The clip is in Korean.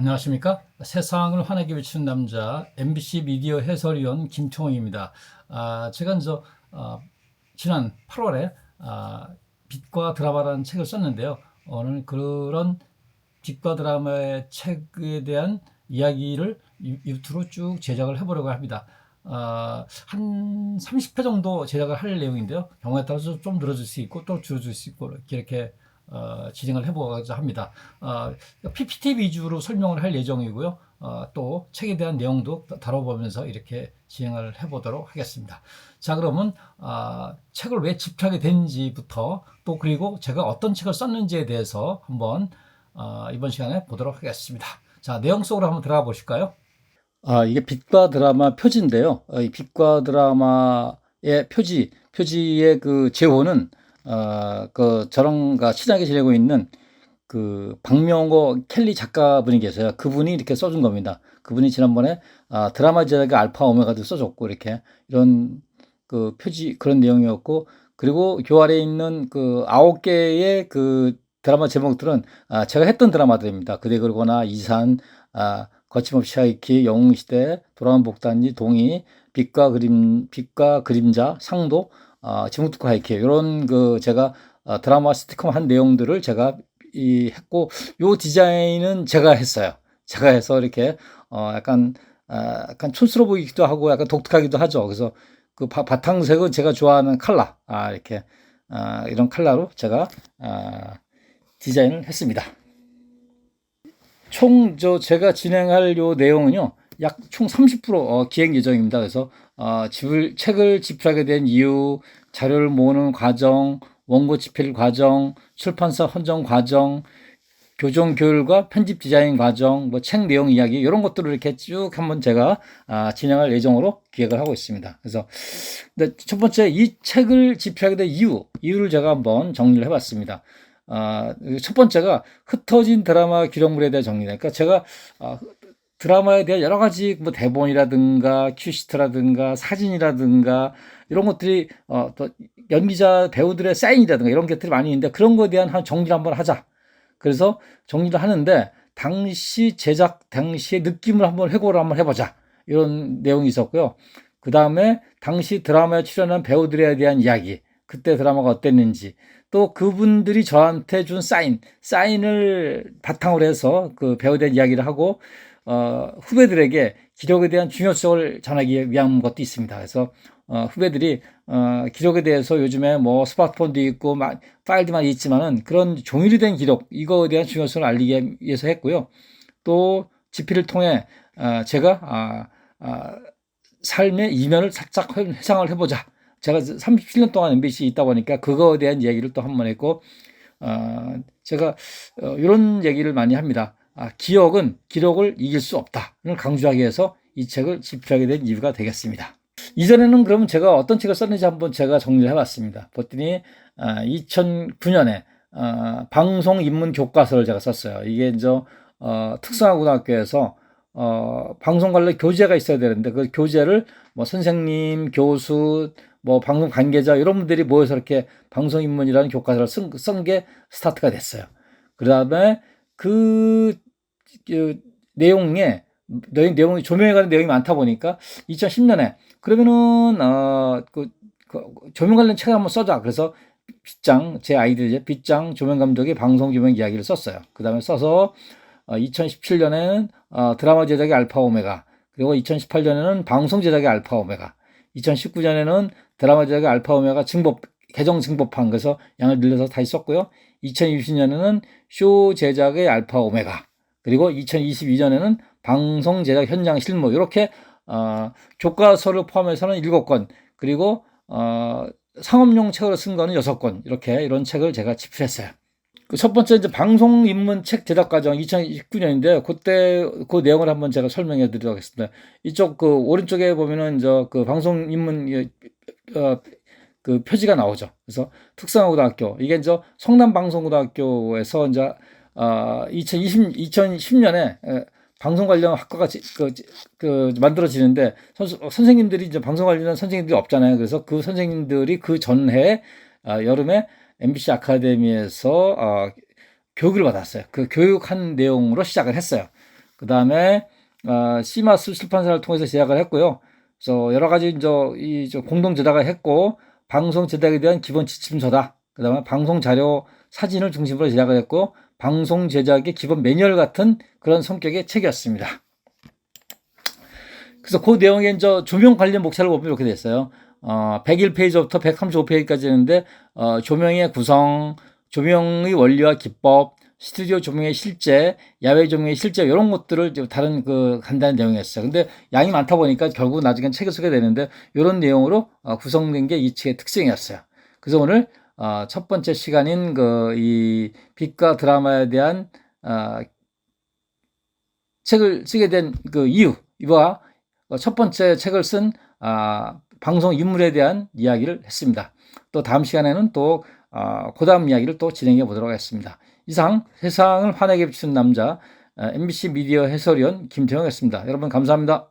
안녕하십니까? 세상을 환하게 비추는 남자 MBC 미디어 해설위원 김총호입니다. 제가 지난 8월에 빛과 드라마라는 책을 썼는데요. 오늘 그런 빛과 드라마의 책에 대한 이야기를 유튜브로 쭉 제작을 해보려고 합니다. 한 30회 정도 제작을 할 내용인데요. 경우에 따라서 좀 늘어질 수 있고 또 줄어들 수 있고 이렇게 진행을 해보고자 합니다. PPT 위주로 설명을 할 예정이고요. 또 책에 대한 내용도 다뤄보면서 이렇게 진행을 해보도록 하겠습니다. 자, 그러면 책을 왜 집필하게 된지부터 또 그리고 제가 어떤 책을 썼는지에 대해서 한번 이번 시간에 보도록 하겠습니다. 자, 내용 속으로 한번 들어가 보실까요? 이게 빛과 드라마 표지인데요. 이 빛과 드라마의 표지의 그 제호는 저랑과 친하게 지내고 있는 그 박명호 켈리 작가분이 계세요. 그분이 이렇게 써준 겁니다. 그분이 지난번에 드라마 제작의 알파 오메가도 써줬고 이렇게 이런 그 표지 그런 내용이었고, 그리고 그 아래에 있는 그 9개의 그 드라마 제목들은 제가 했던 드라마들입니다. 그대 그러거나 이산, 거침없이 하이키, 영웅시대, 돌아온 복단지, 동의, 빛과 그림자, 상도, 지붕특구 하이키 이런 그 제가 드라마 스티커 한 내용들을 제가 했고, 요 디자인은 제가 했어요. 제가 해서 이렇게 약간 촌스러워 보이기도 하고 약간 독특하기도 하죠. 그래서 그 바탕색은 제가 좋아하는 컬러, 이렇게 이런 컬러로 제가 디자인을 했습니다. 총 제가 진행할 요 내용은요, 약 총 30% 기획 예정입니다. 그래서 책을 집필하게 된 이유, 자료를 모으는 과정, 원고 집필 과정, 출판사 선정 과정, 교정 교율과 편집 디자인 과정, 뭐 책 내용 이야기 이런 것들을 이렇게 쭉 한번 제가 진행할 예정으로 기획을 하고 있습니다. 그래서 근데 첫 번째 이 책을 집필하게 된 이유를 제가 한번 정리를 해봤습니다. 첫 번째가 흩어진 드라마 기록물에 대한 정리다. 그러니까 제가 드라마에 대한 여러 가지 뭐 대본이라든가 큐시트라든가 사진이라든가 이런 것들이 또 연기자 배우들의 사인이라든가 이런 것들이 많이 있는데, 그런 거에 대한 한 정리를 한번 하자. 그래서 정리를 하는데 당시 제작 당시의 느낌을 한번 회고를 한번 해보자, 이런 내용이 있었고요. 그 다음에 당시 드라마에 출연한 배우들에 대한 이야기, 그때 드라마가 어땠는지, 또 그분들이 저한테 준 사인을 바탕으로 해서 그 배우에 대한 이야기를 하고, 후배들에게 기록에 대한 중요성을 전하기 위한 것도 있습니다. 그래서 후배들이 기록에 대해서 요즘에 뭐 스마트폰도 있고 파일도 많이 있지만은 그런 종이로 된 기록, 이거에 대한 중요성을 알리기 위해서 했고요. 또 집필을 통해 제가 삶의 이면을 살짝 회상을 해보자. 제가 37년 동안 MBC 있다 보니까 그거에 대한 얘기를 또 한 번 했고, 제가 이런 얘기를 많이 합니다. 기록을 이길 수 없다를 강조하기 위해서 이 책을 집필하게 된 이유가 되겠습니다. 이전에는 그러면 제가 어떤 책을 썼는지 한번 제가 정리를 해봤습니다. 봤더니 2009년에 방송 입문 교과서를 제가 썼어요. 이게 특성화고등학교에서 방송 관련 교재가 있어야 되는데, 그 교재를 뭐 선생님, 교수, 뭐 방송 관계자 이런 분들이 모여서 이렇게 방송 입문이라는 교과서를 쓴 게 스타트가 됐어요. 그 다음에 그 내용이 조명에 관한 내용이 많다 보니까 2010년에 그러면은 조명 관련 책을 한번 써자. 그래서 제 아이디어죠. 빗장 조명 감독의 방송 조명 이야기를 썼어요. 그 다음에 써서 2017년에는 드라마 제작의 알파 오메가, 그리고 2018년에는 방송 제작의 알파 오메가, 2019년에는 드라마 제작의 알파 오메가 개정 증법판, 그래서 양을 늘려서 다시 썼고요. 2020년에는 쇼 제작의 알파 오메가, 그리고 2022년에는 방송 제작 현장 실무, 이렇게 교과서를 포함해서는 7권, 그리고 상업용 책으로 쓴 거는 6권, 이런 책을 제가 집필했어요. 그 첫 번째 이제 방송 입문 책 제작 과정 2019년인데, 그때 그 내용을 한번 제가 설명해 드리도록 하겠습니다. 이쪽 그 오른쪽에 보면은 그 방송 입문 그 표지가 나오죠. 그래서 특성화고등학교, 이게 성남방송고등학교에서 2010년에 방송 관련 학과가 만들어지는데, 선생님들이 방송 관련 선생님들이 없잖아요. 그래서 그 선생님들이 그 전해 여름에 MBC 아카데미에서 교육을 받았어요. 그 교육한 내용으로 시작을 했어요. 그 다음에 시마스 출판사를 통해서 제작을 했고요. 그래서 여러 가지 이제 공동 제작을 했고, 방송 제작에 대한 기본 지침서다. 그 다음에 방송 자료 사진을 중심으로 제작을 했고, 방송 제작의 기본 매뉴얼 같은 그런 성격의 책이었습니다. 그래서 그 내용에 이제 조명 관련 목차를 보면 이렇게 됐어요. 101페이지부터 135페이지까지 있는데, 조명의 구성, 조명의 원리와 기법, 스튜디오 조명의 실제, 야외 조명의 실제, 이런 것들을 다른 간단한 내용이었어요. 근데 양이 많다 보니까 결국 나중엔 책을 쓰게 되는데, 이런 내용으로 구성된 게 이 책의 특징이었어요. 그래서 오늘 첫 번째 시간인 이 빛과 드라마에 대한 책을 쓰게 된 이유와 첫 번째 책을 쓴 방송 인물에 대한 이야기를 했습니다. 또 다음 시간에는 또 그 다음 이야기를 또 진행해 보도록 하겠습니다. 이상 세상을 환하게 비추는 남자 MBC 미디어 해설위원 김태형이었습니다. 여러분 감사합니다.